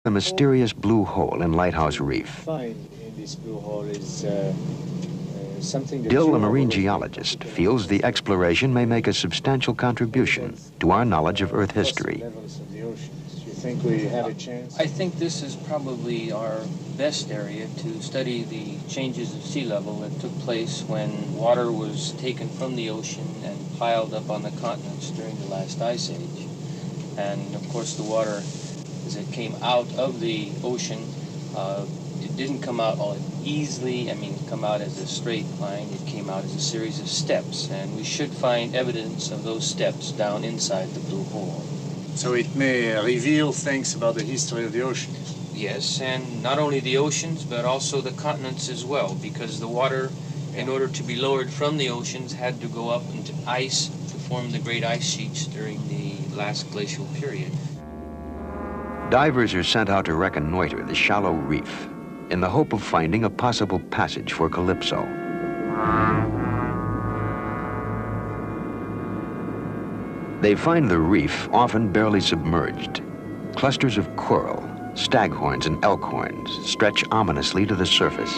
The mysterious blue hole in Lighthouse Reef. Find in this blue hole is something that Dill, a marine geologist, feels the exploration may make a substantial contribution to our knowledge of Earth history. You think we had a chance? I think this is probably our best area to study the changes of sea level that took place when water was taken from the ocean and piled up on the continents during the last ice age. And of course the water, as it came out of the ocean, it didn't come out all easily, come out as a straight line. It came out as a series of steps, and we should find evidence of those steps down inside the blue hole. So it may reveal things about the history of the ocean. Yes, and not only the oceans, but also the continents as well, because the water, in order to be lowered from the oceans, had to go up into ice to form the great ice sheets during the last glacial period. Divers are sent out to reconnoiter the shallow reef in the hope of finding a possible passage for Calypso. They find the reef often barely submerged. Clusters of coral, staghorns, and elkhorns stretch ominously to the surface.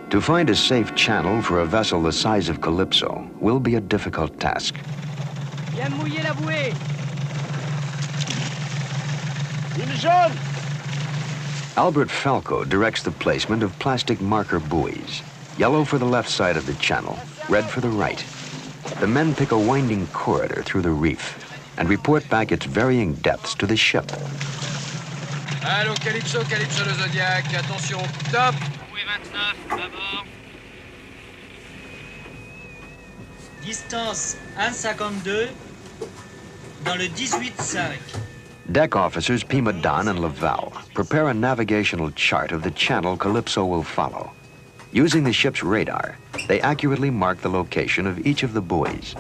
To find a safe channel for a vessel the size of Calypso will be a difficult task. Viens mouiller la bouée. Albert Falco directs the placement of plastic marker buoys, yellow for the left side of the channel, red for the right. The men pick a winding corridor through the reef and report back its varying depths to the ship. Allô, Calypso, Calypso le Zodiac, attention, top. Bouée 29, à bord. Distance 1,52 dans le 18,5. Deck officers Pimadon and Laval prepare a navigational chart of the channel Calypso will follow. Using the ship's radar, they accurately mark the location of each of the buoys.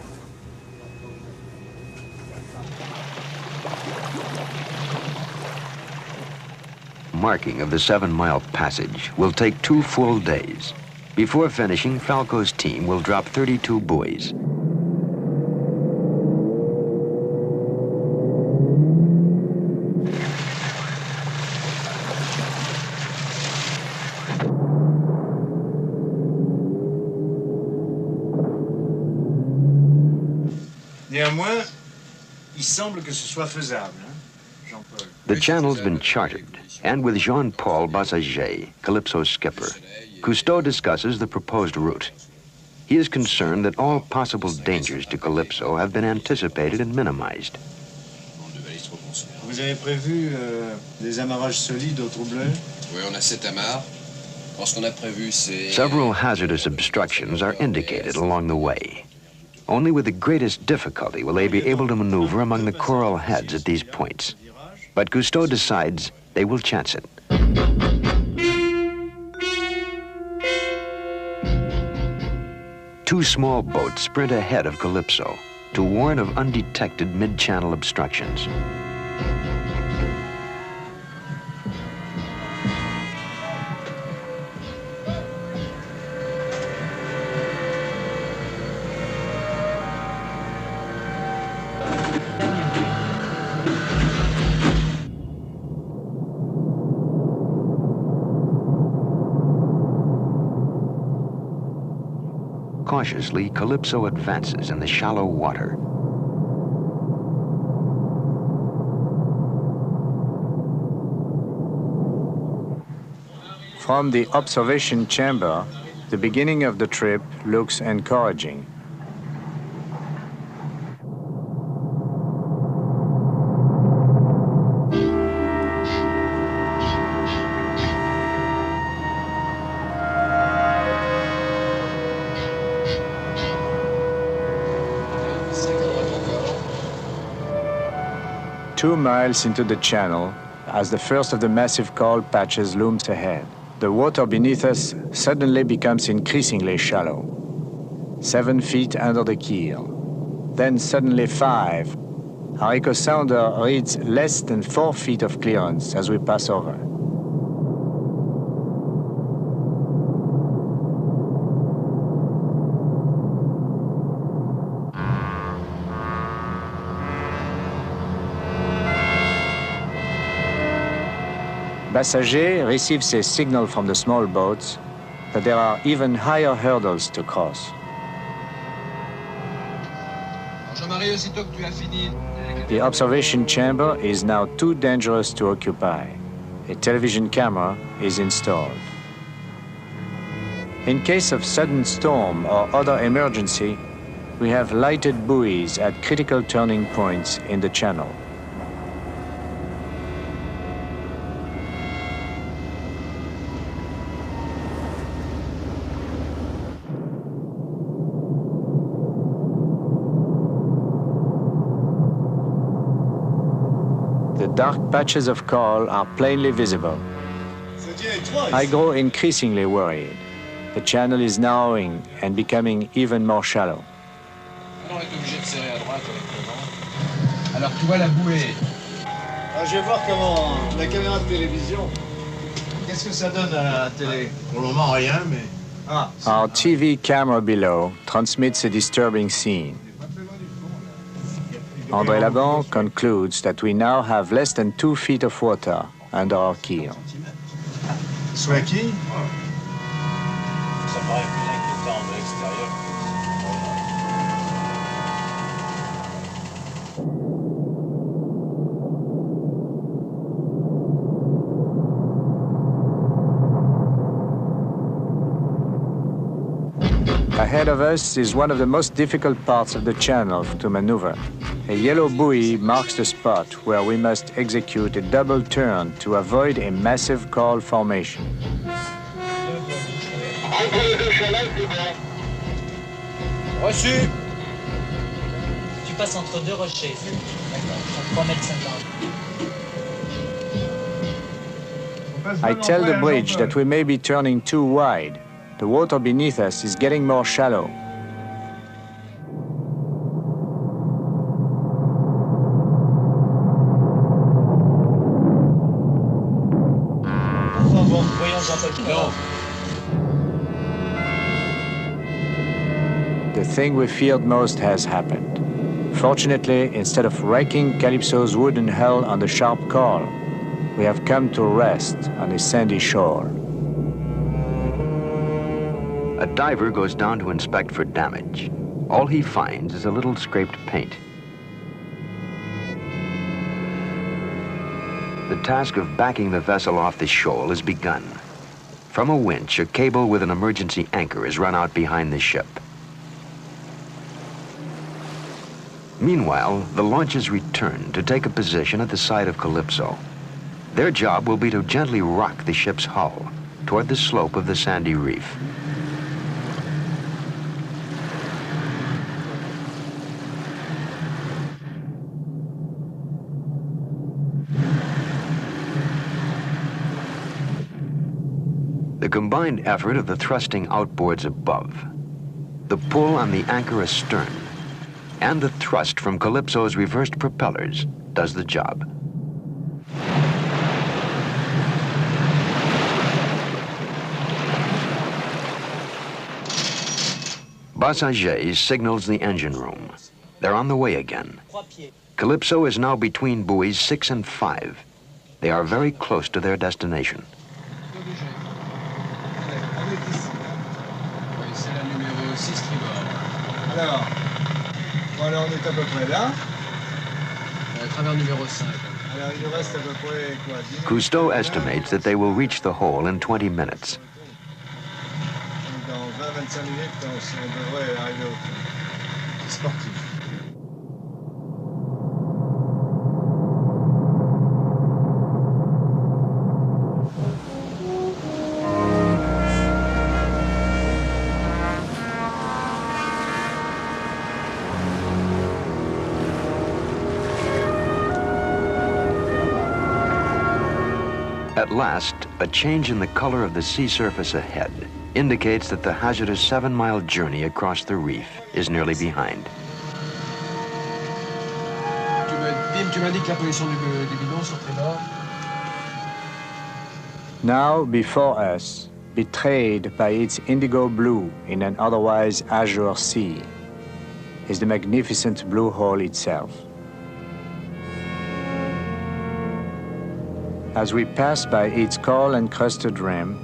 Marking of the 7-mile passage will take 2 full days. Before finishing, Falco's team will drop 32 buoys. Néanmoins, il semble que ce soit faisable, Jean-Paul. The channel's been charted, and with Jean-Paul Bassaget, Calypso's skipper, Cousteau discusses the proposed route. He is concerned that all possible dangers to Calypso have been anticipated and minimized. Vous avez prévu des amarrages solides au trou-bleu? Oui, on a 7 amarres. Alors, ce qu'on a prévu, c'est... Several hazardous obstructions are indicated along the way. Only with the greatest difficulty will they be able to maneuver among the coral heads at these points. But Cousteau decides they will chance it. 2 small boats sprint ahead of Calypso to warn of undetected mid-channel obstructions. Cautiously, Calypso advances in the shallow water. From the observation chamber, the beginning of the trip looks encouraging. Two miles into the channel, as the first of the massive coral patches looms ahead, the water beneath us suddenly becomes increasingly shallow. 7 feet under the keel, then suddenly 5. Our echo sounder reads less than 4 feet of clearance as we pass over. Bassager receives a signal from the small boats that there are even higher hurdles to cross. Jean-Marie, aussitôt que tu as fini. The observation chamber is now too dangerous to occupy. A television camera is installed. In case of sudden storm or other emergency, we have lighted buoys at critical turning points in the channel. The dark patches of coral are plainly visible. I grow increasingly worried. The channel is narrowing and becoming even more shallow. Alors, on est obligé de serrer à droite avec le vent. Alors, tu vois la bouée. Alors, je vais voir comment la caméra de télévision. Qu'est-ce que ça donne à la télé? Pour le moment, rien, mais... Ah, Our TV camera below transmits a disturbing scene. André Laban concludes that we now have less than 2 feet of water under our keel. sous la quille. Ça paraît plus inquiétant de l'extérieur. Ahead of us is one of the most difficult parts of the channel to maneuver. A yellow buoy marks the spot where we must execute a double turn to avoid a massive coral formation. Reçu. Tu passes entre deux rochers. D'accord. 3,50 m. I tell the bridge that we may be turning too wide. The water beneath us is getting more shallow. The thing we feared most has happened. Fortunately, instead of wrecking Calypso's wooden hull on the sharp coral, we have come to rest on a sandy shore. A diver goes down to inspect for damage. All he finds is a little scraped paint. The task of backing the vessel off the shoal is begun. From a winch, a cable with an emergency anchor is run out behind the ship. Meanwhile, the launches return to take a position at the side of Calypso. Their job will be to gently rock the ship's hull toward the slope of the sandy reef. The combined effort of the thrusting outboards above, the pull on the anchor astern, and the thrust from Calypso's reversed propellers does the job. Bassager signals the engine room. They're on the way again. Calypso is now between buoys 6 and 5. They are very close to their destination. C'est la numéro 6 tribord. Alors, voilà, on est à peu près là. Travers numéro 5. Alors, il nous reste à peu près quoi, 10 minutes. Cousteau estimates that they will reach the hole in 20 minutes. Dans 20-25 minutes, on devrait arriver au fond. C'est sportif. At last, a change in the color of the sea surface ahead indicates that the hazardous 7-mile journey across the reef is nearly behind. Tu m'indiques la position du bidon sur tribord. Now before us, betrayed by its indigo blue in an otherwise azure sea, is the magnificent blue hole itself. As we pass by its coral-encrusted rim,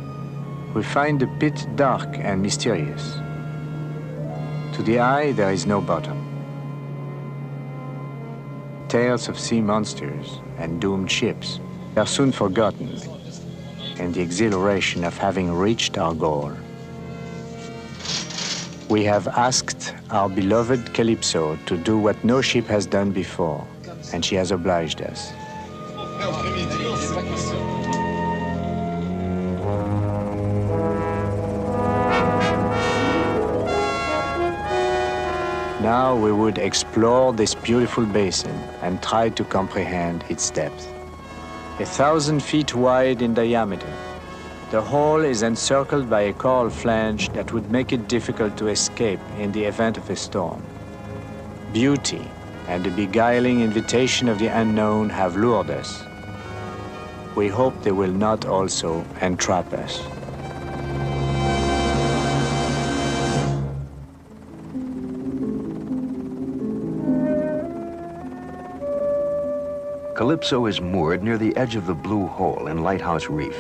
we find the pit dark and mysterious. To the eye, there is no bottom. Tales of sea monsters and doomed ships are soon forgotten in the exhilaration of having reached our goal. We have asked our beloved Calypso to do what no ship has done before, and she has obliged us. Now we would explore this beautiful basin and try to comprehend its depth. 1,000 feet wide in diameter, the hole is encircled by a coral flange that would make it difficult to escape in the event of a storm. Beauty and the beguiling invitation of the unknown have lured us. We hope they will not also entrap us. Calypso is moored near the edge of the Blue Hole in Lighthouse Reef.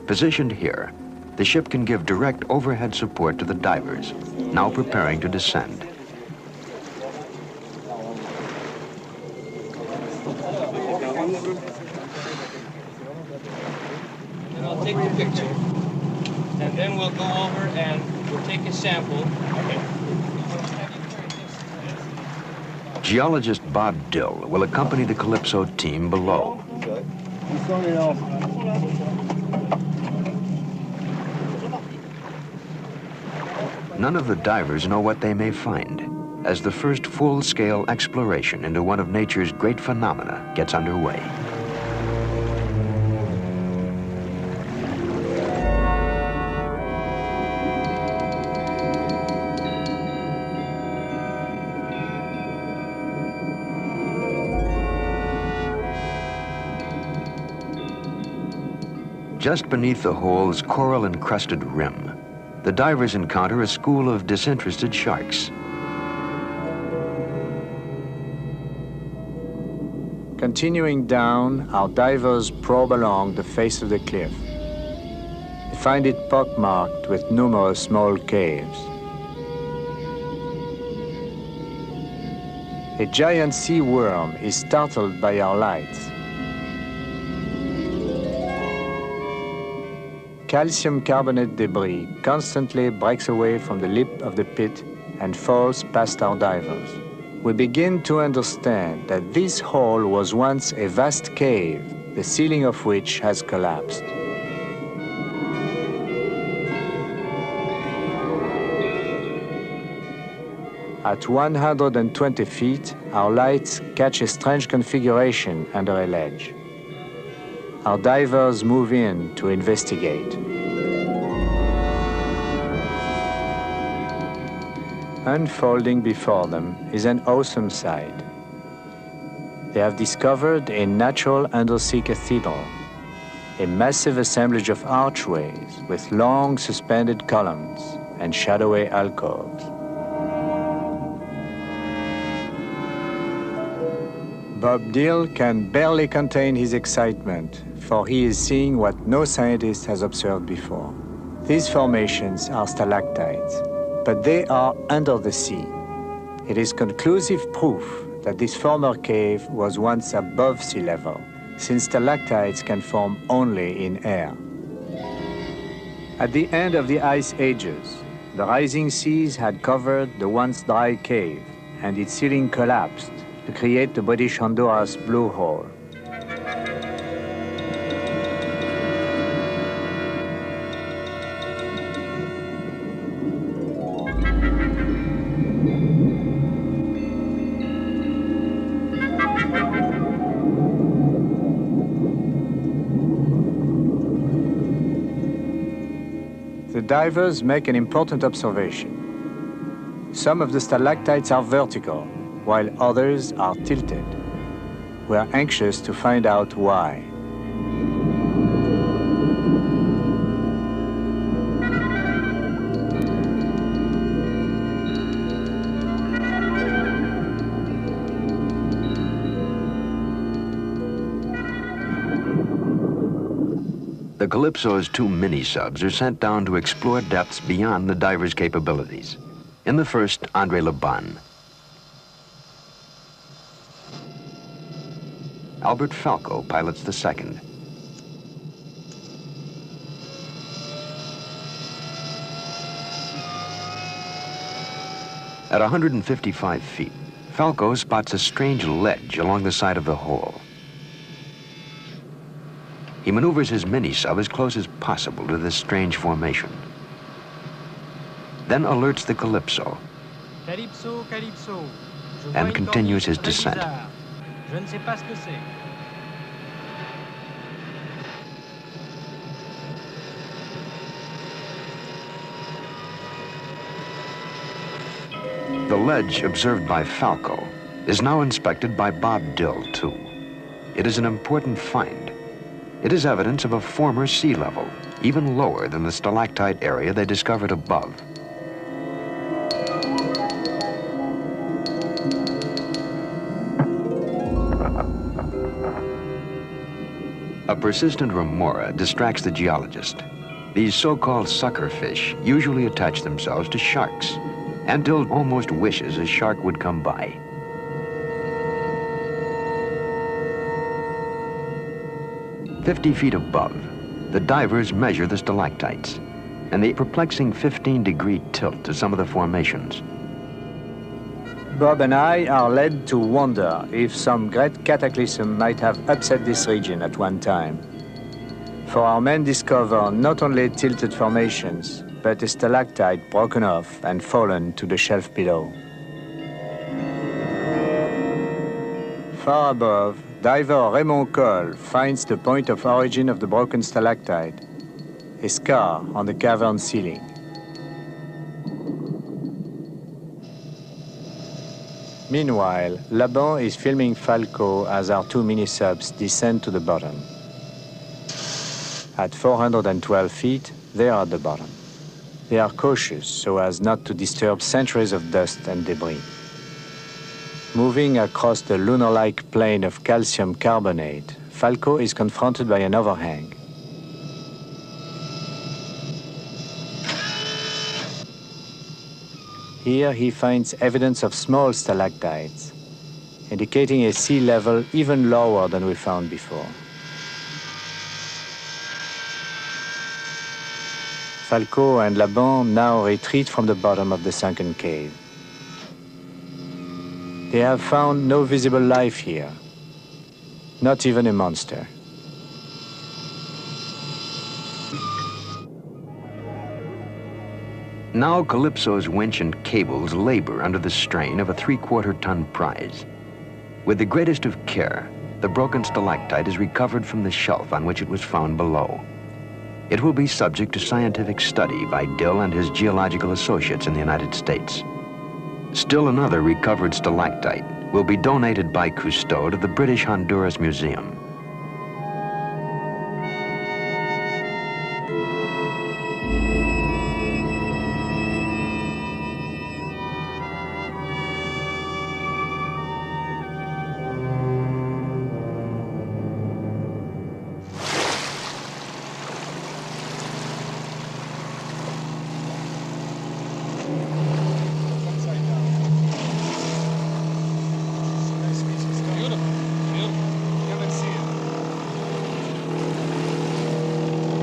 Positioned here, the ship can give direct overhead support to the divers, now preparing to descend. And I'll take the picture. And then we'll go over and we'll take a sample. Geologist Bob Dill will accompany the Calypso team below. None of the divers know what they may find as the first full-scale exploration into one of nature's great phenomena gets underway. Just beneath the hole's coral-encrusted rim, the divers encounter a school of disinterested sharks. Continuing down, our divers probe along the face of the cliff. They find it pockmarked with numerous small caves. A giant sea worm is startled by our lights. Calcium carbonate debris constantly breaks away from the lip of the pit and falls past our divers. We begin to understand that this hole was once a vast cave, the ceiling of which has collapsed. At 120 feet, our lights catch a strange configuration under a ledge. Our divers move in to investigate. Unfolding before them is an awesome sight. They have discovered a natural undersea cathedral, a massive assemblage of archways with long suspended columns and shadowy alcoves. Bob Dill can barely contain his excitement, for he is seeing what no scientist has observed before. These formations are stalactites, but they are under the sea. It is conclusive proof that this former cave was once above sea level, since stalactites can form only in air. At the end of the ice ages, the rising seas had covered the once dry cave, and its ceiling collapsed to create the British Honduras Blue Hole. The divers make an important observation. Some of the stalactites are vertical, while others are tilted. We are anxious to find out why. The Calypso's 2 mini-subs are sent down to explore depths beyond the diver's capabilities. In the first, Andre Laban. Albert Falco pilots the second. At 155 feet, Falco spots a strange ledge along the side of the hole. He maneuvers his mini-sub as close as possible to this strange formation. Then alerts the Calypso Calypso, Calypso. Je vois and une continues his corniche très descent. bizarre. Je ne sais pas ce que c'est. The ledge observed by Falco is now inspected by Bob Dill, too. It is an important find. It is evidence of a former sea level, even lower than the stalactite area they discovered above. A persistent remora distracts the geologist. These so-called suckerfish usually attach themselves to sharks, and Dill almost wishes a shark would come by. "50 feet above, the divers measure the stalactites and the perplexing 15-degree tilt to some of the formations. Bob and I are led to wonder if some great cataclysm might have upset this region at one time. For our men discover not only tilted formations, but a stalactite broken off and fallen to the shelf below. Far above, diver Raymond Cole finds the point of origin of the broken stalactite, a scar on the cavern ceiling. Meanwhile, Laban is filming Falco as our 2 mini-subs descend to the bottom. At 412 feet, they are at the bottom. They are cautious so as not to disturb centuries of dust and debris. Moving across the lunar-like plane of calcium carbonate, Falco is confronted by an overhang. Here he finds evidence of small stalactites, indicating a sea level even lower than we found before. Falco and Laban now retreat from the bottom of the sunken cave. They have found no visible life here, not even a monster. Now Calypso's winch and cables labor under the strain of a 3/4-ton prize. With the greatest of care, the broken stalactite is recovered from the shelf on which it was found below. It will be subject to scientific study by Dill and his geological associates in the United States. Still another recovered stalactite will be donated by Cousteau to the British Honduras Museum.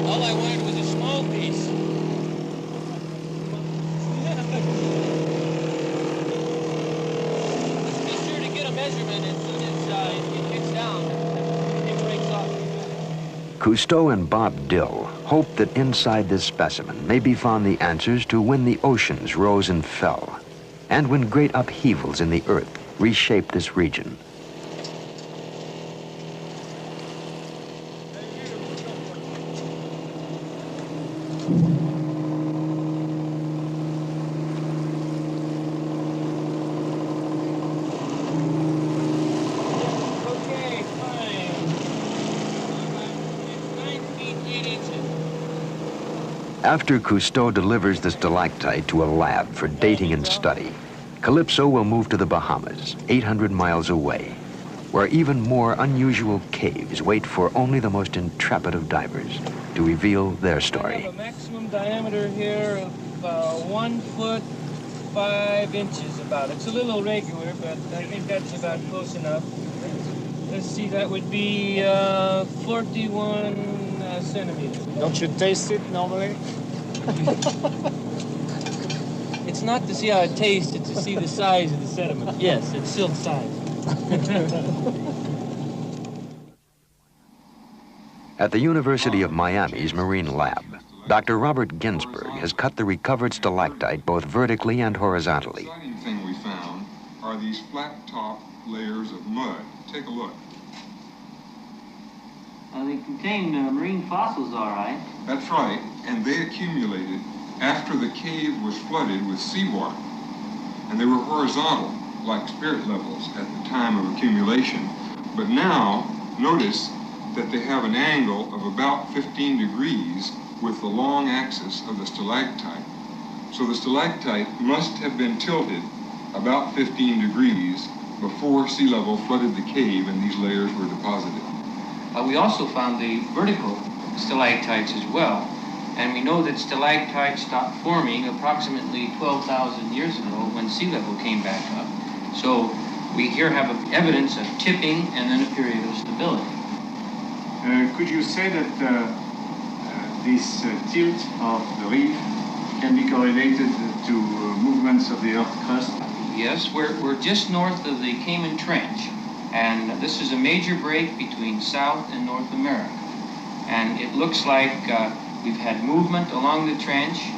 All I wanted was a small piece. Be sure to get a measurement as soon as it gets down. It breaks off. Cousteau and Bob Dill hope that inside this specimen may be found the answers to when the oceans rose and fell, and when great upheavals in the earth reshaped this region. Okay, fine. It's 9 feet 8 inches. After Cousteau delivers the stalactite to a lab for dating and study, Calypso will move to the Bahamas, 800 miles away, where even more unusual caves wait for only the most intrepid of divers to reveal their I story. have a maximum diameter here of 1 foot 5 inches about. It's a little irregular, but I think that's about close enough. Let's see, that would be 41 centimeters. Don't you taste it normally? It's not to see how it tastes, it's to see the size of the sediment. Yes, it's still size. At the University of Miami's Marine Lab, Dr. Robert Ginsberg has cut the recovered stalactite both vertically and horizontally. The exciting thing we found are these flat top layers of mud. Take a look. They contain marine fossils, all right. That's right, and they accumulated after the cave was flooded with seawater. And they were horizontal, like spirit levels at the time of accumulation. But now, notice that they have an angle of about 15 degrees with the long axis of the stalactite. So the stalactite must have been tilted about 15 degrees before sea level flooded the cave and these layers were deposited. We also found the vertical stalactites as well. And we know that stalactites stopped forming approximately 12,000 years ago when sea level came back up. So we here have evidence of tipping and then a period of stability. Could you say that this tilt of the reef can be correlated to movements of the Earth crust? Yes, we're just north of the Cayman Trench, and this is a major break between South and North America. And it looks like we've had movement along the trench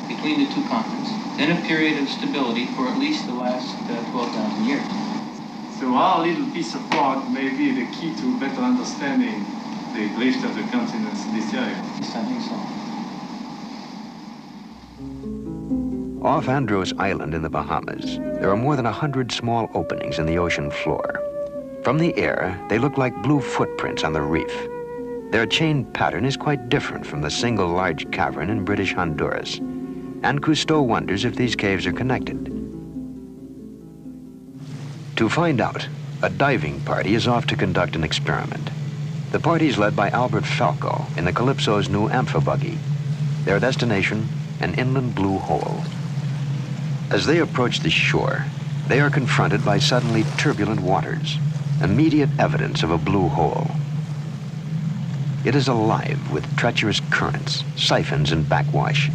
between the two continents, then a period of stability for at least the last 12,000 years. So our little piece of rock may be the key to better understanding the drift of the continents in this area. Yes, I think so. Off Andros Island in the Bahamas, there are more than 100 small openings in the ocean floor. From the air, they look like blue footprints on the reef. Their chain pattern is quite different from the single large cavern in British Honduras, and Cousteau wonders if these caves are connected. To find out, a diving party is off to conduct an experiment. The party is led by Albert Falco in the Calypso's new amphibuggy. Their destination, an inland blue hole. As they approach the shore, they are confronted by suddenly turbulent waters, immediate evidence of a blue hole. It is alive with treacherous currents, siphons, and backwash.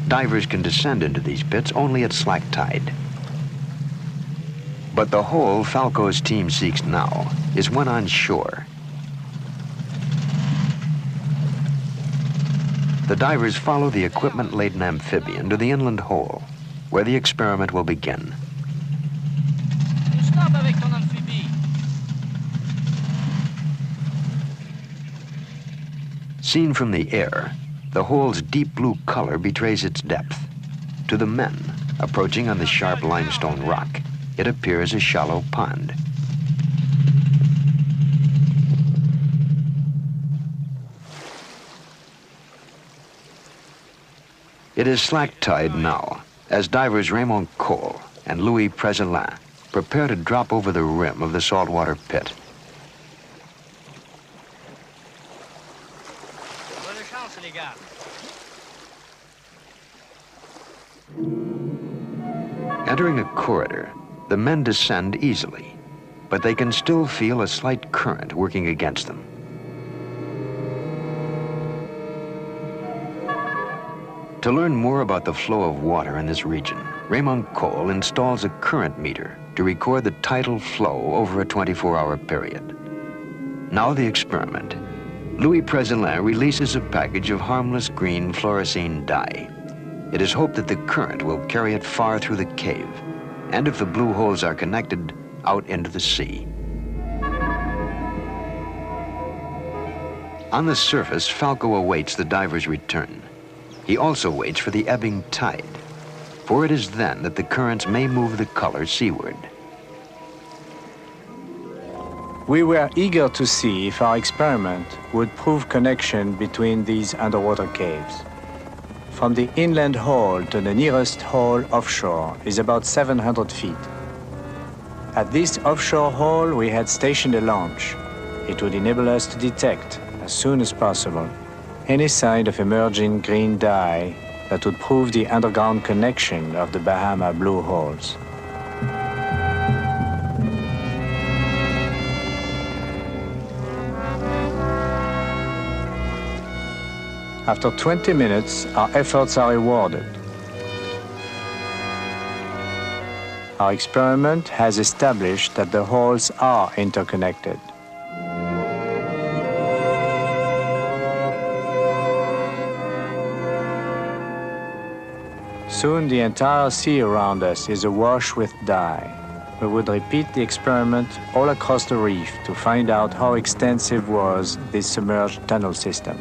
Divers can descend into these pits only at slack tide. But the hole Falco's team seeks now is one on shore. The divers follow the equipment-laden amphibian to the inland hole, where the experiment will begin. Stop avec ton amphibie. Seen from the air, the hole's deep blue color betrays its depth. To the men approaching on the sharp limestone rock, it appears a shallow pond. It is slack tide now, as divers Raymond Cole and Louis Prezelin prepare to drop over the rim of the saltwater pit. Bonne chance, les gars. Entering a corridor, the men descend easily, but they can still feel a slight current working against them. To learn more about the flow of water in this region, Raymond Cole installs a current meter to record the tidal flow over a 24-hour period. Now the experiment. Louis Prezelin releases a package of harmless green fluorescein dye. It is hoped that the current will carry it far through the cave, and if the blue holes are connected, out into the sea. On the surface, Falco awaits the diver's return. He also waits for the ebbing tide, for it is then that the currents may move the color seaward. We were eager to see if our experiment would prove connection between these underwater caves. From the inland hole to the nearest hole offshore is about 700 feet. At this offshore hole, we had stationed a launch. It would enable us to detect, as soon as possible, any sign of emerging green dye that would prove the underground connection of the Bahama blue holes. After 20 minutes, our efforts are rewarded. Our experiment has established that the holes are interconnected. Soon the entire sea around us is awash with dye. We would repeat the experiment all across the reef to find out how extensive was this submerged tunnel system.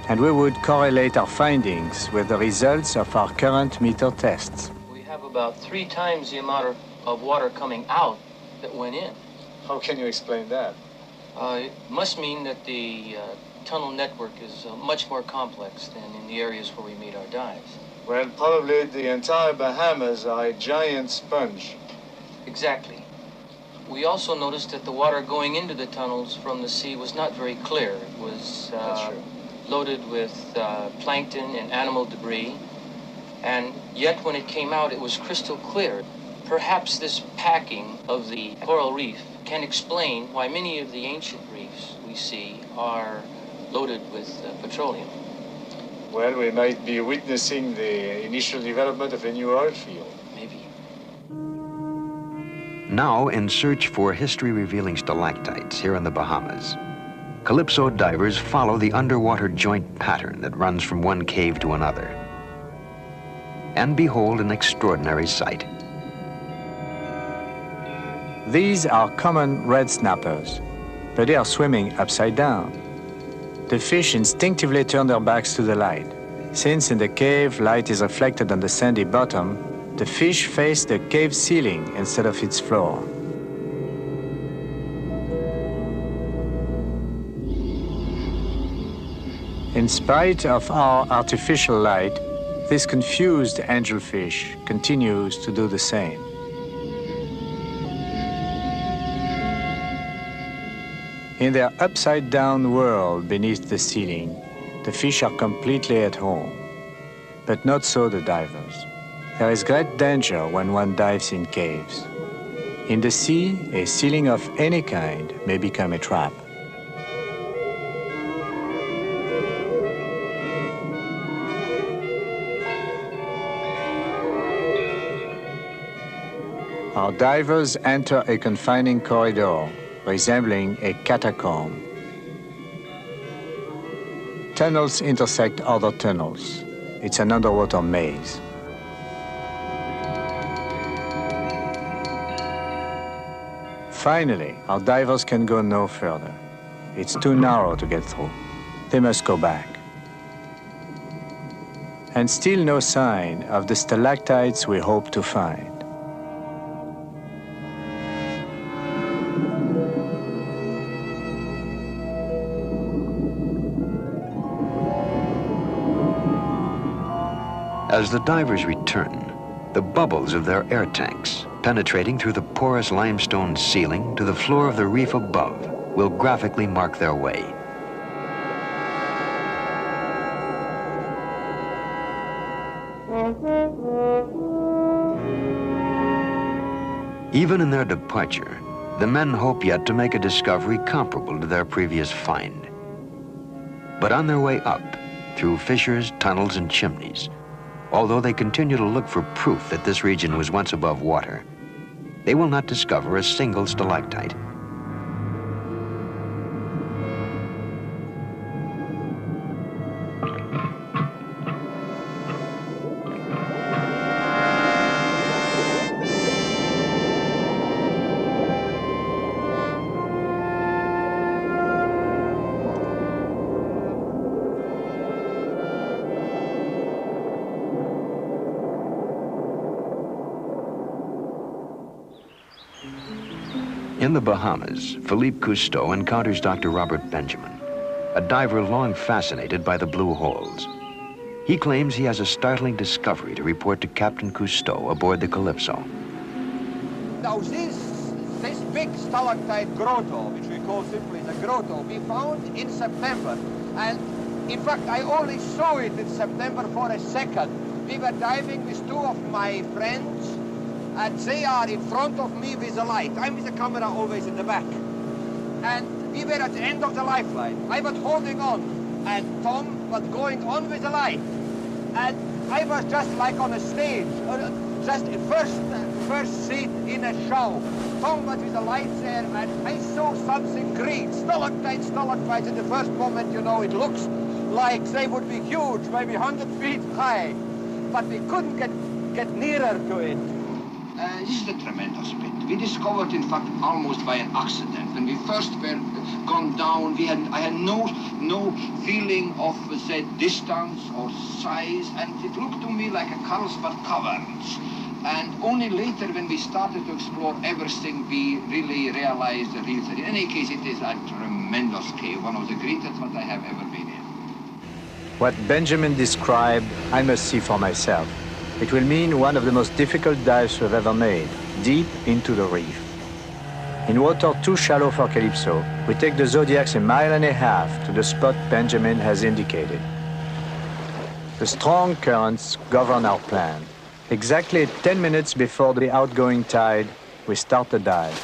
And we would correlate our findings with the results of our current meter tests. We have about 3 times the amount of water coming out that went in. How can you explain that? It must mean that the tunnel network is much more complex than in the areas where we made our dives. Well, probably the entire Bahamas are a giant sponge. Exactly. We also noticed that the water going into the tunnels from the sea was not very clear. It was loaded with plankton and animal debris, and yet when it came out, it was crystal clear. Perhaps this packing of the coral reef can explain why many of the ancient reefs we see are loaded with petroleum. Well, we might be witnessing the initial development of a new oil field. Maybe. Now in search for history-revealing stalactites here in the Bahamas, Calypso divers follow the underwater joint pattern that runs from one cave to another. And behold an extraordinary sight. These are common red snappers, but they are swimming upside down. The fish instinctively turn their backs to the light. Since in the cave light is reflected on the sandy bottom, the fish face the cave ceiling instead of its floor. In spite of our artificial light, this confused angelfish continues to do the same. In their upside-down world beneath the ceiling, the fish are completely at home. But not so the divers. There is great danger when one dives in caves. In the sea, a ceiling of any kind may become a trap. Our divers enter a confining corridor, resembling a catacomb. Tunnels intersect other tunnels. It's an underwater maze. Finally, our divers can go no further. It's too narrow to get through. They must go back. And still no sign of the stalactites we hope to find. As the divers return, the bubbles of their air tanks, penetrating through the porous limestone ceiling to the floor of the reef above, will graphically mark their way. Even in their departure, the men hope yet to make a discovery comparable to their previous find. But on their way up, through fissures, tunnels, and chimneys, although they continue to look for proof that this region was once above water, they will not discover a single stalactite. In the Bahamas, Philippe Cousteau encounters Dr. Robert Benjamin, a diver long fascinated by the blue holes. He claims he has a startling discovery to report to Captain Cousteau aboard the Calypso. Now this this big stalactite grotto, which we call simply the grotto, we found in September. And in fact, I only saw it in September for a second. We were diving with two of my friends, and they are in front of me with a light. I'm with the camera always in the back. And we were at the end of the lifeline. I was holding on, and Tom was going on with the light. And I was just like on a stage, just first seat in a show. Tom was with the lights there, and I saw something green, stalactites. In the first moment, you know, it looks like they would be huge, maybe 100 feet high. But we couldn't get nearer to it. This is a tremendous pit. We discovered, in fact, almost by an accident. When we first were gone down, I had no feeling of, say, distance or size, and it looked to me like a Carlsbad caverns. And only later, when we started to explore everything, we really realized the real thing. In any case, it is a tremendous cave, one of the greatest that I have ever been in. What Benjamin described, I must see for myself. It will mean one of the most difficult dives we've ever made, deep into the reef. In water too shallow for Calypso, we take the Zodiacs 1.5 miles to the spot Benjamin has indicated. The strong currents govern our plan. Exactly 10 minutes before the outgoing tide, we start the dive.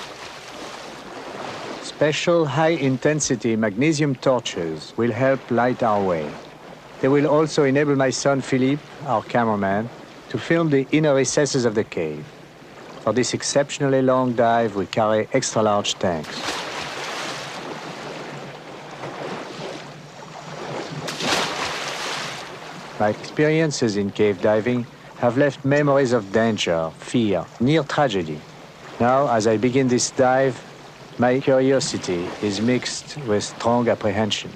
Special high-intensity magnesium torches will help light our way. They will also enable my son Philippe, our cameraman, to film the inner recesses of the cave. For this exceptionally long dive, we carry extra-large tanks. My experiences in cave diving have left memories of danger, fear, near tragedy. Now, as I begin this dive, my curiosity is mixed with strong apprehension.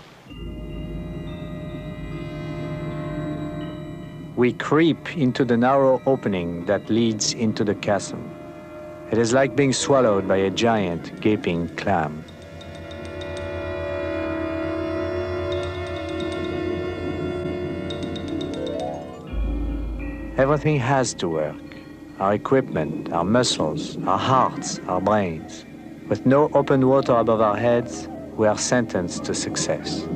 We creep into the narrow opening that leads into the chasm. It is like being swallowed by a giant, gaping clam. Everything has to work. Our equipment, our muscles, our hearts, our brains. With no open water above our heads, we are sentenced to success.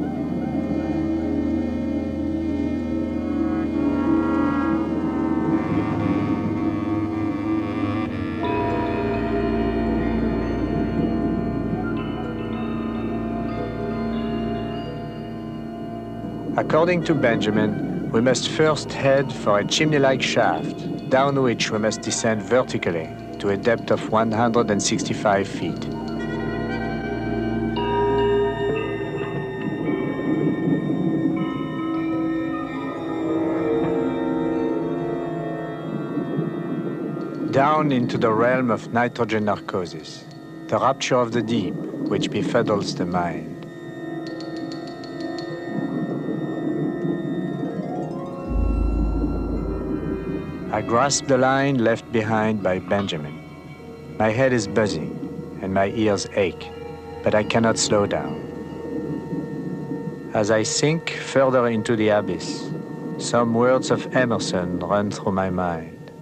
According to Benjamin, we must first head for a chimney-like shaft, down which we must descend vertically to a depth of 165 feet. Down into the realm of nitrogen narcosis, the rapture of the deep, which befuddles the mind. I grasp the line left behind by Benjamin. My head is buzzing and my ears ache, but I cannot slow down. As I sink further into the abyss, some words of Emerson run through my mind.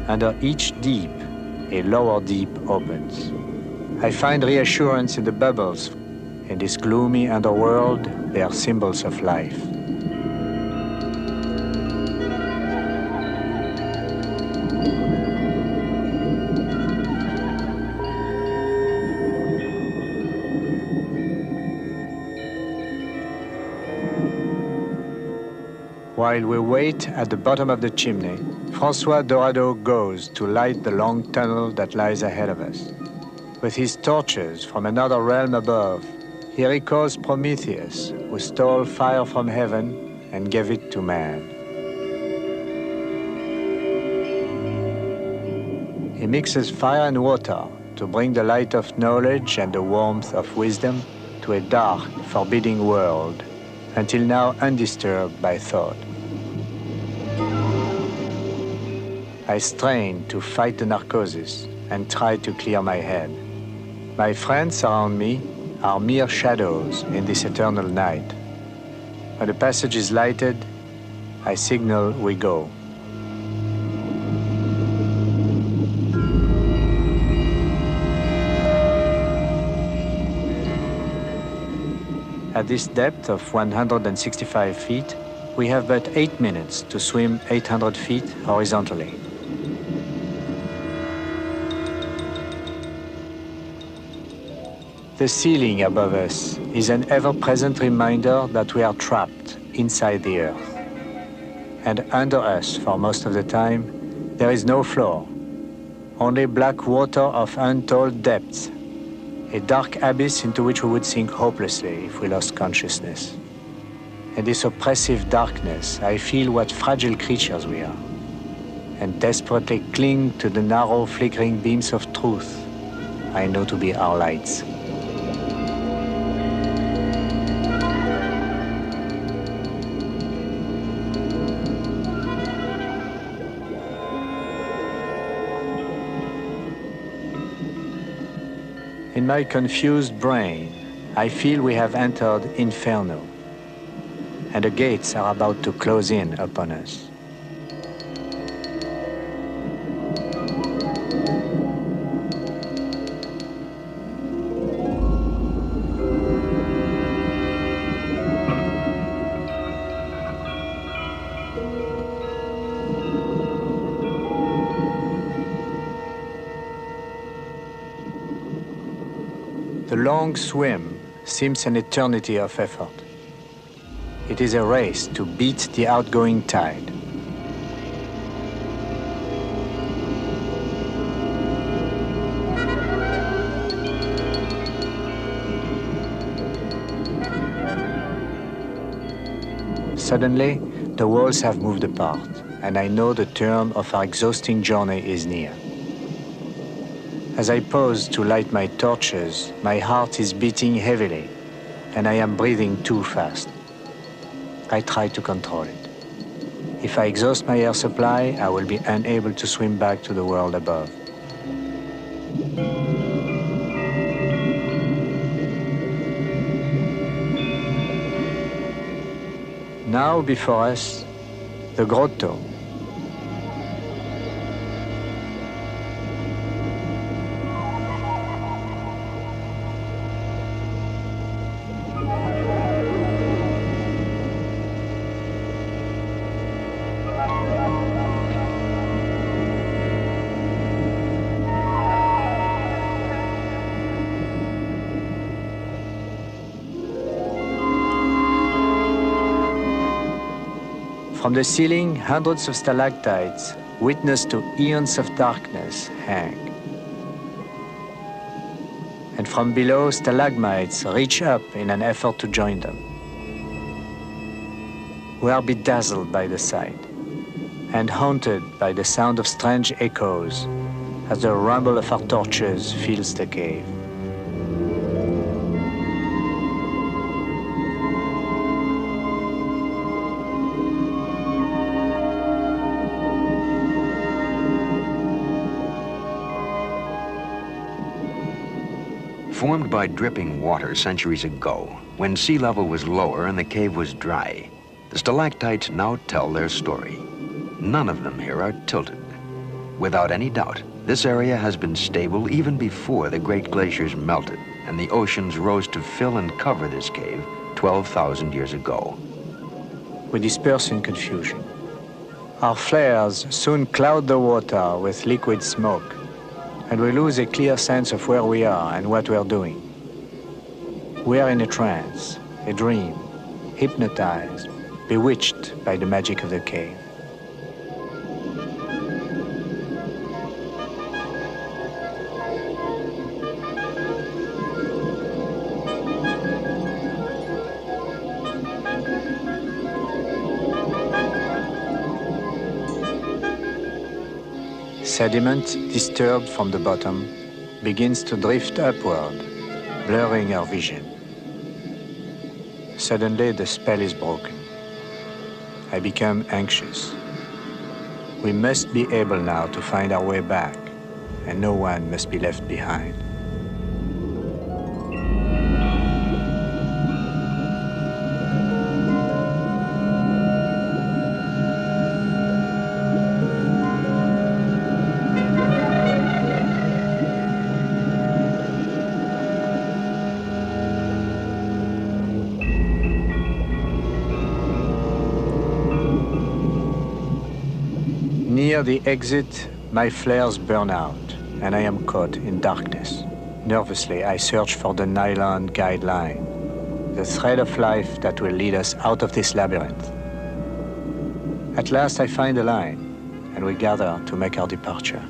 Under each deep, a lower deep opens. I find reassurance in the bubbles. In this gloomy underworld, they are symbols of life. While we wait at the bottom of the chimney, François Dorado goes to light the long tunnel that lies ahead of us. With his torches from another realm above, he recalls Prometheus, who stole fire from heaven and gave it to man. He mixes fire and water to bring the light of knowledge and the warmth of wisdom to a dark, forbidding world, until now undisturbed by thought. I strain to fight the narcosis and try to clear my head. My friends around me are mere shadows in this eternal night. When the passage is lighted, I signal we go. At this depth of 165 feet, we have but 8 minutes to swim 800 feet horizontally. The ceiling above us is an ever-present reminder that we are trapped inside the earth. And under us, for most of the time, there is no floor, only black water of untold depths, a dark abyss into which we would sink hopelessly if we lost consciousness. In this oppressive darkness, I feel what fragile creatures we are, and desperately cling to the narrow, flickering beams of truth I know to be our lights. In my confused brain, I feel we have entered Inferno, and the gates are about to close in upon us. The long swim seems an eternity of effort. It is a race to beat the outgoing tide. Suddenly, the walls have moved apart, and I know the term of our exhausting journey is near. As I pause to light my torches, my heart is beating heavily, and I am breathing too fast. I try to control it. If I exhaust my air supply, I will be unable to swim back to the world above. Now before us, the grotto. From the ceiling, hundreds of stalactites, witness to eons of darkness, hang. And from below, stalagmites reach up in an effort to join them. We are bedazzled by the sight and haunted by the sound of strange echoes as the rumble of our torches fills the cave. Formed by dripping water centuries ago, when sea level was lower and the cave was dry, the stalactites now tell their story. None of them here are tilted. Without any doubt, this area has been stable even before the great glaciers melted and the oceans rose to fill and cover this cave 12,000 years ago. We disperse in confusion. Our flares soon cloud the water with liquid smoke, and we lose a clear sense of where we are and what we are doing. We are in a trance, a dream, hypnotized, bewitched by the magic of the cave. Sediment, disturbed from the bottom, begins to drift upward, blurring our vision. Suddenly, the spell is broken. I become anxious. We must be able now to find our way back, and no one must be left behind. Near the exit, my flares burn out, and I am caught in darkness. Nervously, I search for the nylon guideline, the thread of life that will lead us out of this labyrinth. At last, I find a line, and we gather to make our departure.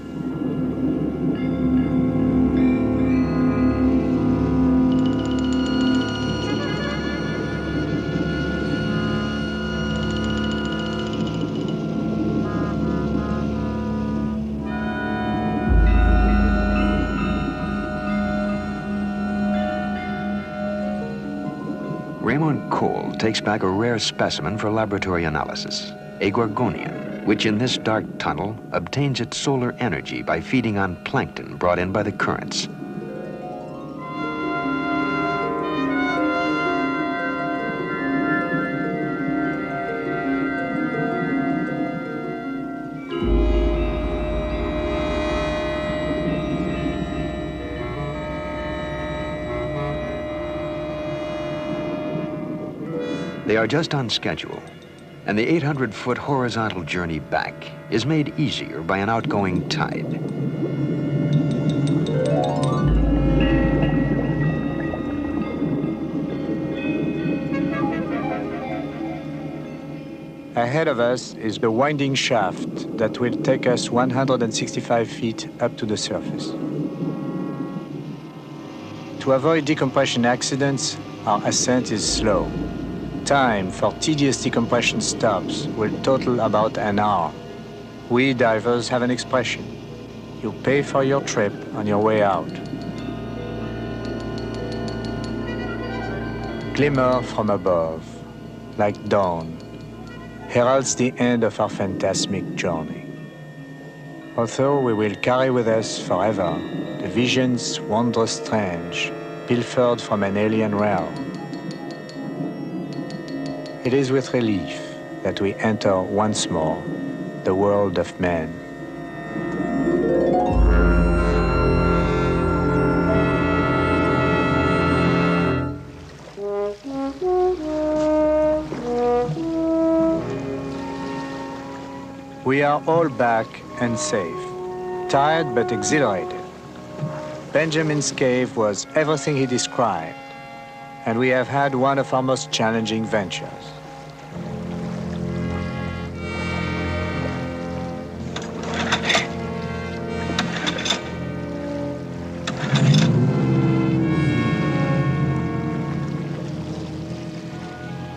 Raymond Cole takes back a rare specimen for laboratory analysis, a gorgonian, which in this dark tunnel obtains its solar energy by feeding on plankton brought in by the currents. They are just on schedule, and the 800-foot horizontal journey back is made easier by an outgoing tide. Ahead of us is the winding shaft that will take us 165 feet up to the surface. To avoid decompression accidents, our ascent is slow. Time for tedious decompression stops will total about an hour. We divers have an expression: you pay for your trip on your way out. Glimmer from above, like dawn, heralds the end of our phantasmic journey. Although we will carry with us forever the visions wondrous strange, pilfered from an alien realm, it is with relief that we enter once more the world of man. We are all back and safe, tired but exhilarated. Benjamin's cave was everything he described, and we have had one of our most challenging ventures.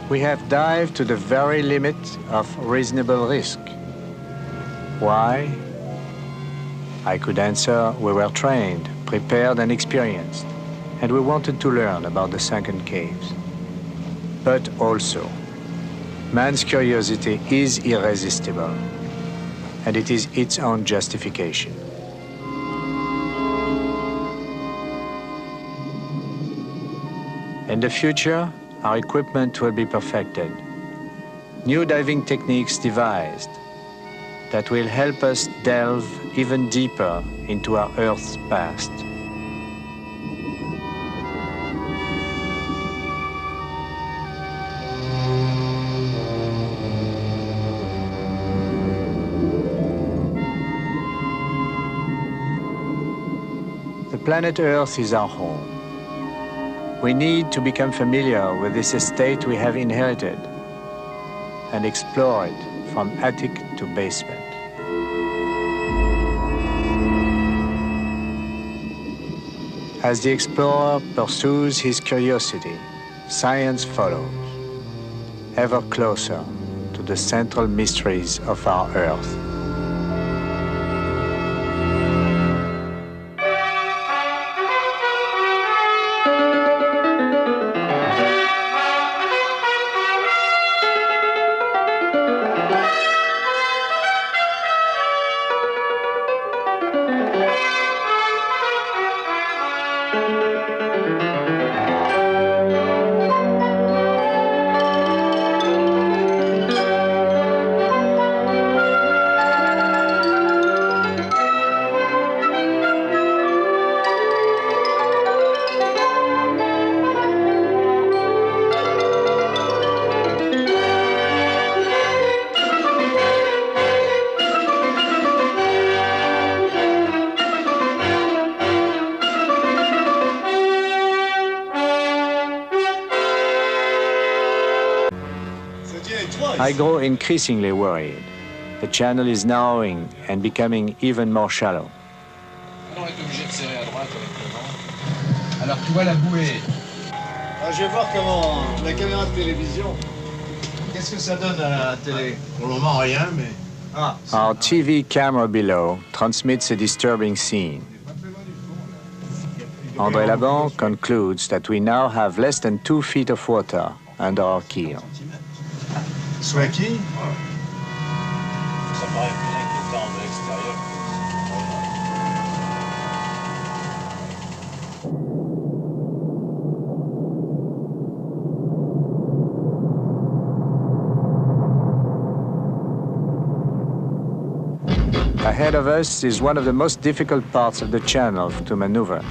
We have dived to the very limit of reasonable risk. Why? I could answer, we were trained, prepared, and experienced, and we wanted to learn about the sunken caves. But also, man's curiosity is irresistible, and it is its own justification. In the future, our equipment will be perfected. New diving techniques devised that will help us delve even deeper into our Earth's past. The planet Earth is our home. We need to become familiar with this estate we have inherited and explore it from attic to basement. As the explorer pursues his curiosity, science follows, ever closer to the central mysteries of our Earth. I grow increasingly worried. The channel is narrowing and becoming even more shallow. On est obligé de serrer à droite avec le vent. Alors tu vois la bouée. Alors, je vais voir comment la caméra de télévision. Qu'est-ce que ça donne à la télé? Pour le moment rien, mais. Ah. Our TV camera below transmits a disturbing scene. André Laban concludes that we now have less than 2 feet of water under our keel. Sous la quille? Ça paraît plus inquiétant de l'extérieur. Ahead of us is one of the most difficult parts of the channel to maneuver.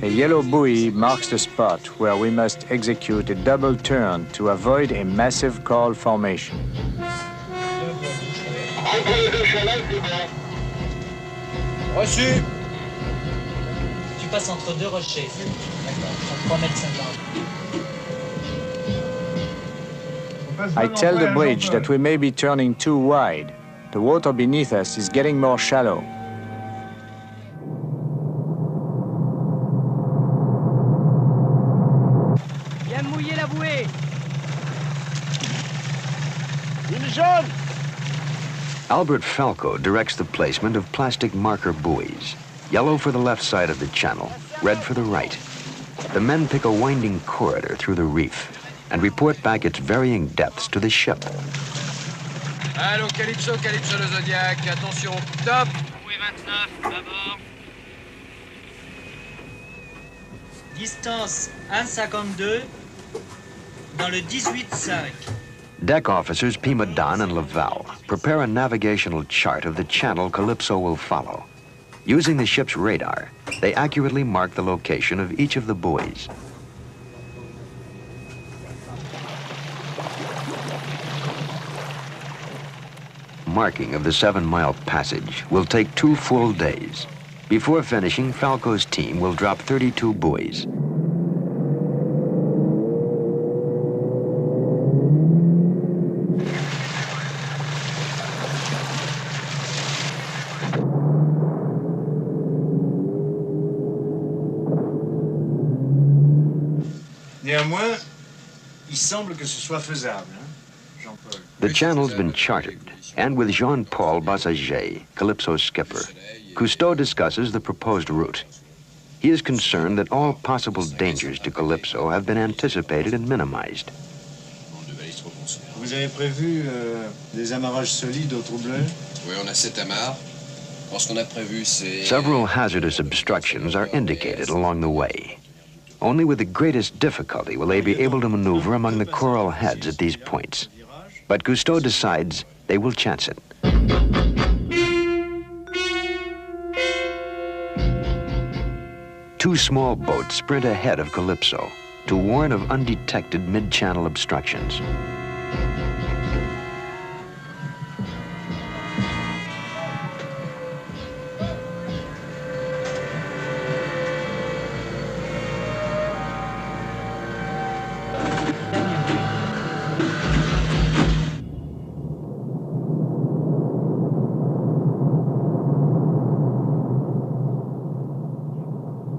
A yellow buoy marks the spot where we must execute a double turn to avoid a massive coral formation. Reçu. Tu passes entre deux rochers. D'accord. 3,50 m. I tell the bridge that we may be turning too wide. The water beneath us is getting more shallow. Viens mouiller la bouée. Une jaune! Albert Falco directs the placement of plastic marker buoys, yellow for the left side of the channel, red for the right. The men pick a winding corridor through the reef and report back its varying depths to the ship. Allô, Calypso, Calypso le Zodiac, attention, top. Bouée 29, à bord. Distance 1,52 dans le 18,5. Deck officers Pima Don and Laval prepare a navigational chart of the channel Calypso will follow. Using the ship's radar, they accurately mark the location of each of the buoys. Marking of the 7-mile passage will take 2 full days. Before finishing, Falco's team will drop 32 buoys. Néanmoins, il semble que ce soit faisable, hein, Jean-Paul. The channel's been charted, and with Jean-Paul Bassager, Calypso's skipper, Cousteau discusses the proposed route. He is concerned that all possible dangers to Calypso have been anticipated and minimized. Vous avez prévu des amarrages solides au trou-bleu? Oui, on a 7 amarres. Alors, ce qu'on a prévu, c'est... Several hazardous obstructions are indicated along the way. Only with the greatest difficulty will they be able to maneuver among the coral heads at these points. But Cousteau decides they will chance it. 2 small boats sprint ahead of Calypso to warn of undetected mid-channel obstructions.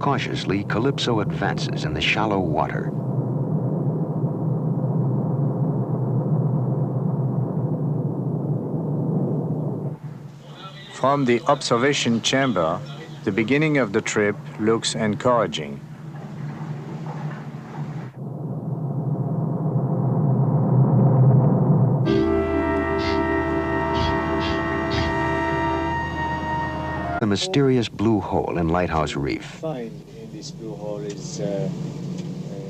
Cautiously, Calypso advances in the shallow water. From the observation chamber, the beginning of the trip looks encouraging. The mysterious blue hole in Lighthouse Reef. Find in this blue hole is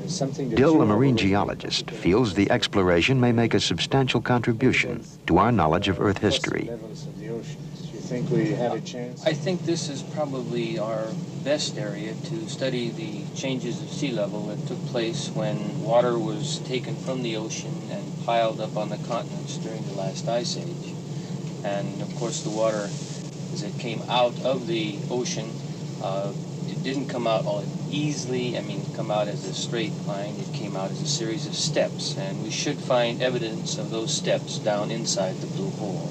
something that Dill, a marine geologist, feels the exploration may make a substantial contribution to our knowledge of Earth history. You think we have a chance? I think this is probably our best area to study the changes of sea level that took place when water was taken from the ocean and piled up on the continents during the last ice age. And of course the water, as it came out of the ocean, it didn't come out all easily, come out as a straight line. It came out as a series of steps, and we should find evidence of those steps down inside the blue hole.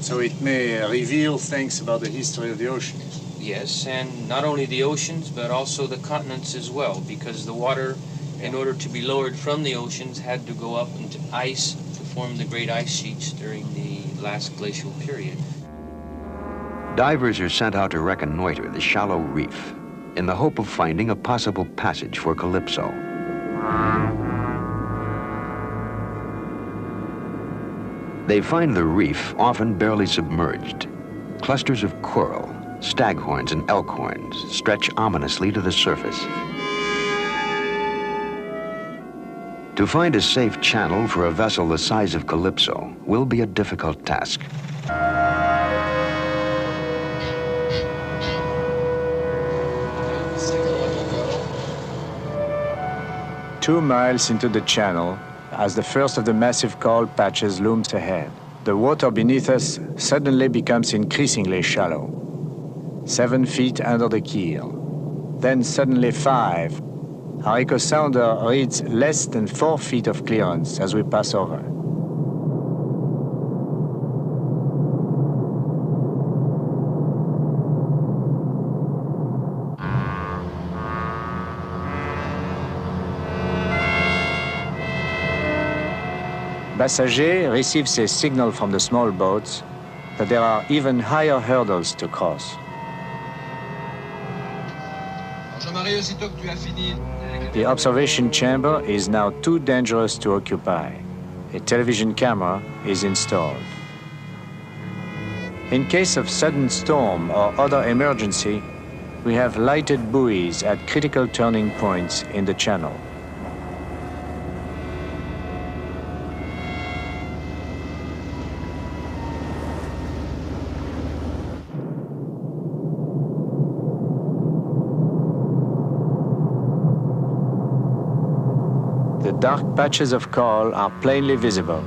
So it may reveal things about the history of the ocean. Yes, and not only the oceans, but also the continents as well, because the water, in order to be lowered from the oceans, had to go up into ice to form the great ice sheets during the last glacial period. Divers are sent out to reconnoiter the shallow reef in the hope of finding a possible passage for Calypso. They find the reef often barely submerged. Clusters of coral, staghorns, and elkhorns stretch ominously to the surface. To find a safe channel for a vessel the size of Calypso will be a difficult task. 2 miles into the channel, as the first of the massive coral patches looms ahead, the water beneath us suddenly becomes increasingly shallow. 7 feet under the keel, then suddenly 5. Our echo sounder reads less than 4 feet of clearance as we pass over. Passager receives a signal from the small boats that there are even higher hurdles to cross. The observation chamber is now too dangerous to occupy. A television camera is installed. In case of sudden storm or other emergency, we have lighted buoys at critical turning points in the channel. The dark patches of coral are plainly visible.